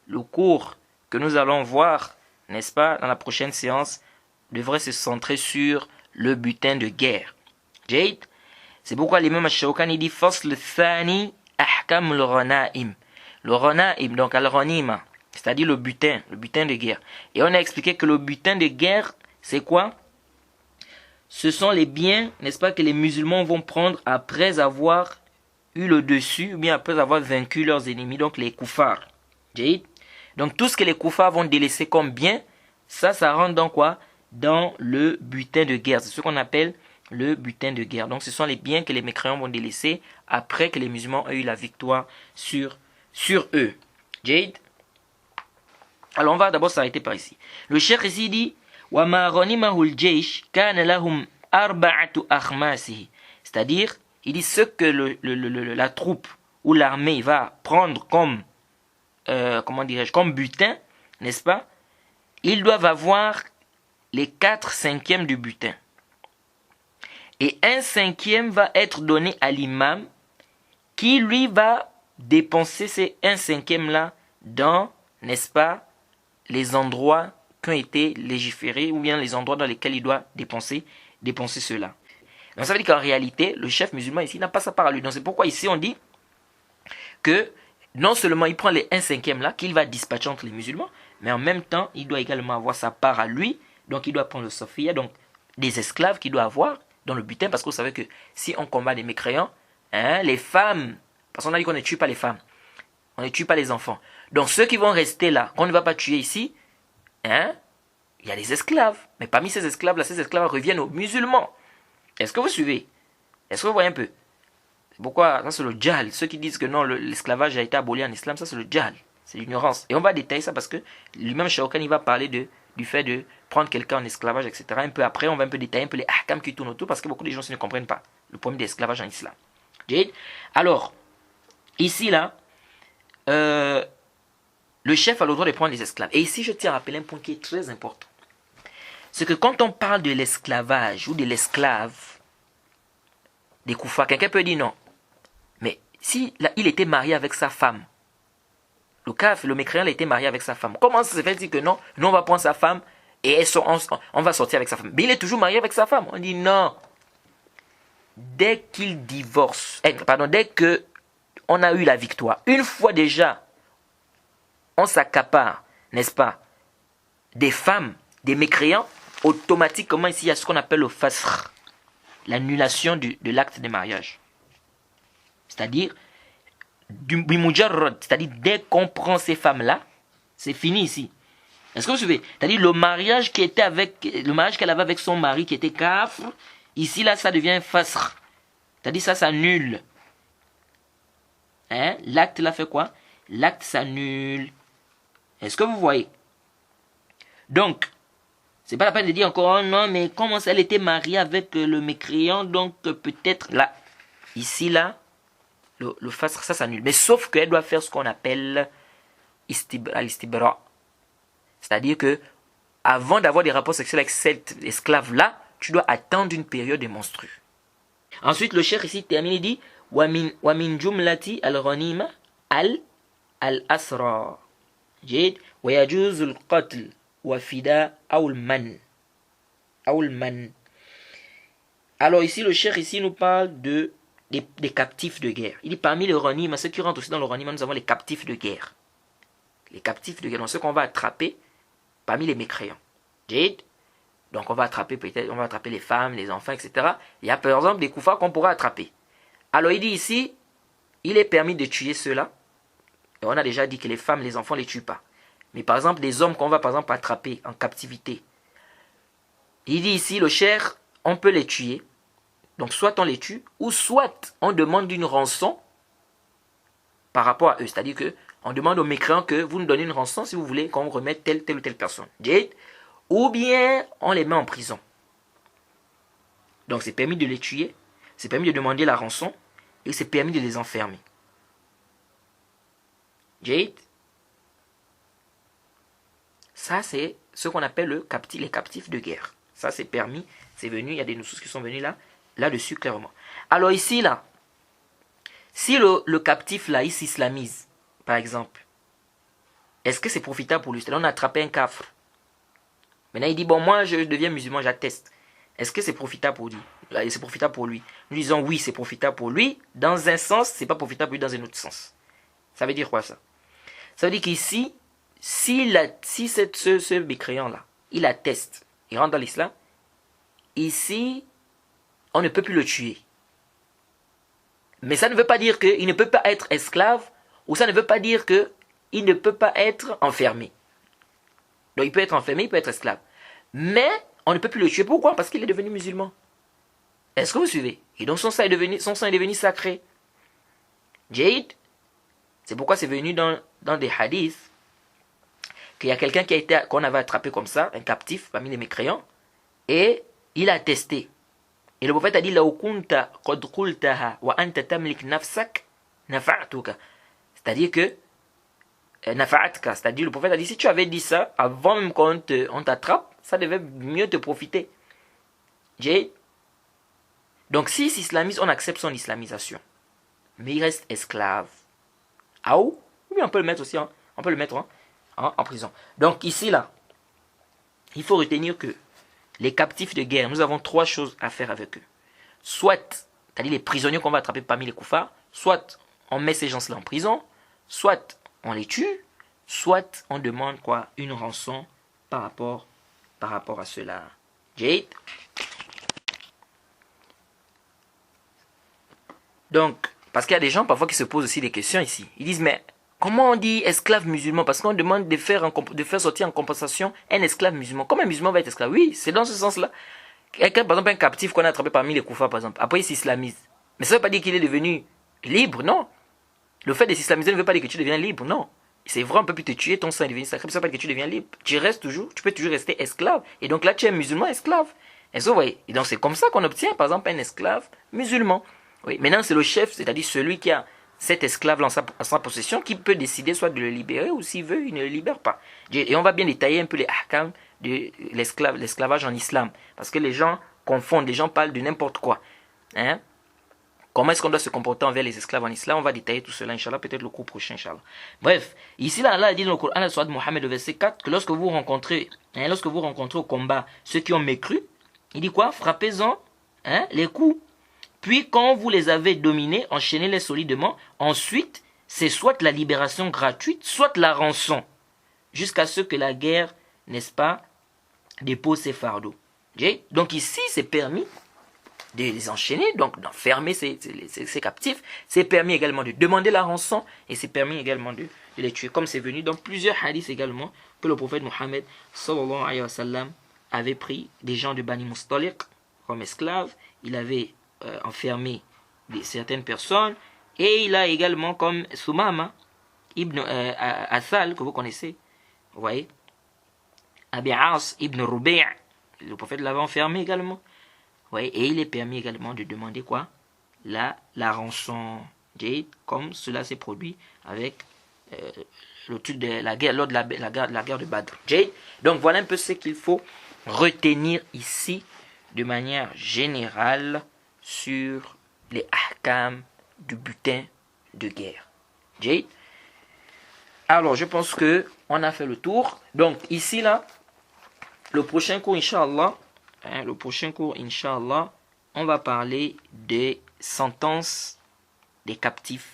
le cours que nous allons voir, n'est-ce pas, dans la prochaine séance, devrait se centrer sur le butin de guerre. Jade, c'est pourquoi l'imam Ash-Shawkani dit Fasl Thani Ahkam al-Ghanaim. Le Ghanaim, donc al-Ghanima, c'est-à-dire le butin de guerre. Et on a expliqué que le butin de guerre, c'est quoi? Ce sont les biens, n'est-ce pas, que les musulmans vont prendre après avoir eu le dessus, ou bien après avoir vaincu leurs ennemis, donc les koufars. Donc tout ce que les koufars vont délaisser comme bien, ça rentre dans quoi? Dans le butin de guerre. C'est ce qu'on appelle le butin de guerre. Donc ce sont les biens que les mécréants vont délaisser après que les musulmans aient eu la victoire sur eux. Jade. Alors on va d'abord s'arrêter par ici. Le cheikh ici dit c'est-à-dire, il dit ce que la troupe ou l'armée va prendre comme comme butin, n'est-ce pas? Ils doivent avoir les 4/5 du butin. Et 1/5 va être donné à l'imam qui lui va dépenser ces 1/5 là dans, n'est-ce pas, les endroits qui ont été légiférés ou bien les endroits dans lesquels il doit dépenser cela. Donc ça veut dire qu'en réalité, le chef musulman ici n'a pas sa part à lui. Donc c'est pourquoi ici on dit que non seulement il prend les 1/5 là qu'il va dispatcher entre les musulmans, mais en même temps il doit également avoir sa part à lui. Donc il doit prendre le sophia, donc des esclaves qu'il doit avoir dans le butin, parce que vous savez que si on combat des mécréants, les femmes, parce qu'on a dit qu'on ne tue pas les femmes, on ne tue pas les enfants. Donc ceux qui vont rester là, qu'on ne va pas tuer ici, il y a les esclaves. Mais parmi ces esclaves-là, ces esclaves reviennent aux musulmans. Est-ce que vous suivez? Est-ce que vous voyez un peu? C'est pourquoi, ça c'est le djahal. Ceux qui disent que non, l'esclavage a été aboli en islam, ça c'est le djahal. C'est l'ignorance. Et on va détailler ça parce que lui-même Shawkani va parler du fait de prendre quelqu'un en esclavage, etc. Un peu après, on va un peu détailler un peu les ahkam qui tournent autour parce que beaucoup de gens ne comprennent pas le problème de l'esclavage en islam. Alors, ici là, le chef a le droit de prendre les esclaves. Et ici, je tiens à rappeler un point qui est très important. C'est que quand on parle de l'esclavage ou de l'esclave, des koufars, quelqu'un peut dire non. Mais si là, il était marié avec sa femme, le kaf, le mécréant, il était marié avec sa femme. Comment ça se fait dire que non, nous on va prendre sa femme et on va sortir avec sa femme? Mais il est toujours marié avec sa femme. On dit non. Dès qu'il divorce, dès que on a eu la victoire, une fois déjà, on s'accapare, n'est-ce pas, des femmes, des mécréants, automatiquement ici il y a ce qu'on appelle le fasr, l'annulation de l'acte de mariage. C'est-à-dire, du mujarrad, c'est-à-dire dès qu'on prend ces femmes-là, c'est fini ici. Est-ce que vous suivez? C'est-à-dire le mariage qu'elle avait avec son mari qui était kafr, ici là ça devient fasr. C'est-à-dire ça s'annule. L'acte là fait quoi? L'acte s'annule. Est-ce que vous voyez? Donc, c'est pas la peine de dire encore, oh non, mais comment elle était mariée avec le mécréant, donc peut-être là, ici, là, le fasr, ça s'annule. Mais sauf qu'elle doit faire ce qu'on appelle l'istibra. C'est-à-dire que, avant d'avoir des rapports sexuels avec cet esclave-là, tu dois attendre une période de menstru. Ensuite, le cheikh ici termine, il dit, وَمِنْ جُمْلَةِ الْغَنِيمَ الْأَسْرَى جيد ويجوز القتل وفداء أو المن. Alors ici le cheikh ici nous parle des captifs de guerre. Il dit parmi les ghanima, ceux qui rentrent aussi dans le ghanima, nous avons les captifs de guerre. Les captifs de guerre, donc ceux qu'on va attraper parmi les mécréants. Jade. Donc on va attraper les femmes, les enfants, etc. Il y a par exemple des koufars qu'on pourra attraper. Alors il dit ici, il est permis de tuer ceux-là. Et on a déjà dit que les femmes, les enfants ne les tuent pas. Mais par exemple, les hommes qu'on va par exemple attraper en captivité. Il dit ici, le cheikh, on peut les tuer. Donc soit on les tue, ou soit on demande une rançon par rapport à eux. C'est-à-dire qu'on demande aux mécréants que vous nous donnez une rançon si vous voulez qu'on remette telle ou telle personne. Ou bien on les met en prison. Donc c'est permis de les tuer, c'est permis de demander la rançon, et c'est permis de les enfermer. Jade. Ça, c'est ce qu'on appelle les captifs de guerre. Ça, c'est permis, c'est venu, il y a des nousous qui sont venus là-dessus clairement. Alors ici, là, si le captif, là, il s'islamise, par exemple, est-ce que c'est profitable pour lui? C'est-à-dire, on a attrapé un kafr. Maintenant, il dit, bon, moi, je deviens musulman, j'atteste. Est-ce que c'est profitable pour lui? C'est profitable pour lui. Nous disons, oui, c'est profitable pour lui. Dans un sens, c'est pas profitable pour lui dans un autre sens. Ça veut dire quoi, ça? Ça veut dire qu'ici, si ce mécréant-là, il atteste, il rentre dans l'islam, ici, on ne peut plus le tuer. Mais ça ne veut pas dire qu'il ne peut pas être esclave, ou ça ne veut pas dire qu'il ne peut pas être enfermé. Donc il peut être enfermé, il peut être esclave. Mais on ne peut plus le tuer. Pourquoi? Parce qu'il est devenu musulman. Est-ce que vous suivez? Et donc son sang est devenu sacré. Jade, c'est pourquoi c'est venu dans des hadiths qu'il y a quelqu'un qu'on avait attrapé comme ça, un captif parmi les mécréants, et il a testé. Et le prophète a dit, c'est-à-dire que c'est-à-dire le prophète a dit, si tu avais dit ça avant même qu'on t'attrape, ça devait mieux te profiter. Donc s'il s'islamise, on accepte son islamisation. Mais il reste esclave. Ah oui, on peut le mettre aussi, on peut le mettre en prison. Donc ici, là, il faut retenir que les captifs de guerre, nous avons trois choses à faire avec eux. Soit, c'est-à-dire les prisonniers qu'on va attraper parmi les koufars, soit on met ces gens-là en prison, soit on les tue, soit on demande quoi? Une rançon par rapport à cela. Jade. Donc, parce qu'il y a des gens parfois qui se posent aussi des questions ici. Ils disent, mais comment on dit esclave musulman? Parce qu'on demande de faire sortir en compensation un esclave musulman. Comment un musulman va être esclave? Oui, c'est dans ce sens-là. Quelqu'un, par exemple, un captif qu'on a attrapé parmi les koufars, par exemple, après il s'islamise. Mais ça ne veut pas dire qu'il est devenu libre, non. Le fait de s'islamiser ne veut pas dire que tu deviens libre, non. C'est vrai, on peut plus te tuer, ton sang est devenu sacré, ça ne veut pas dire que tu deviens libre. Tu peux toujours rester esclave. Et donc là, tu es un musulman esclave. Est-ce que vous voyez? Et donc c'est comme ça qu'on obtient, par exemple, un esclave musulman. Oui. Maintenant, c'est le chef, c'est-à-dire celui qui a cet esclave en sa possession, qui peut décider soit de le libérer, ou s'il veut, il ne le libère pas. Et on va bien détailler un peu les ahkam de l'esclavage en islam. Parce que les gens confondent, les gens parlent de n'importe quoi. Hein? Comment est-ce qu'on doit se comporter envers les esclaves en islam? On va détailler tout cela, Inch'Allah, peut-être le cours prochain, Inch'Allah. Bref, ici, là, Allah a dit dans le Coran, la sourate Mohammed, le verset 4, que lorsque vous rencontrez au combat ceux qui ont mécru, il dit quoi? Frappez-en les coups. Puis, quand vous les avez dominés, enchaînez-les solidement. Ensuite, c'est soit la libération gratuite, soit la rançon. Jusqu'à ce que la guerre, n'est-ce pas, dépose ses fardeaux. Donc ici, c'est permis de les enchaîner, donc d'enfermer ces captifs. C'est permis également de demander la rançon et c'est permis également de les tuer. Comme c'est venu dans plusieurs hadiths également que le prophète Mohammed sallallahu alayhi wa sallam avait pris des gens de Bani Mustaliq comme esclaves. Il avait enfermé certaines personnes et il a également comme Soumama ibn Asal que vous connaissez, vous voyez, Abi As ibn Rubi', le prophète l'avait enfermé également. Ouais, et il est permis également de demander quoi? La rançon. Comme cela s'est produit avec la guerre, lors de la guerre de Badr. Donc voilà un peu ce qu'il faut retenir ici de manière générale sur les ahkam du butin de guerre. Alors je pense que on a fait le tour. Donc ici là, le prochain cours, Inch'Allah, on va parler des sentences des captifs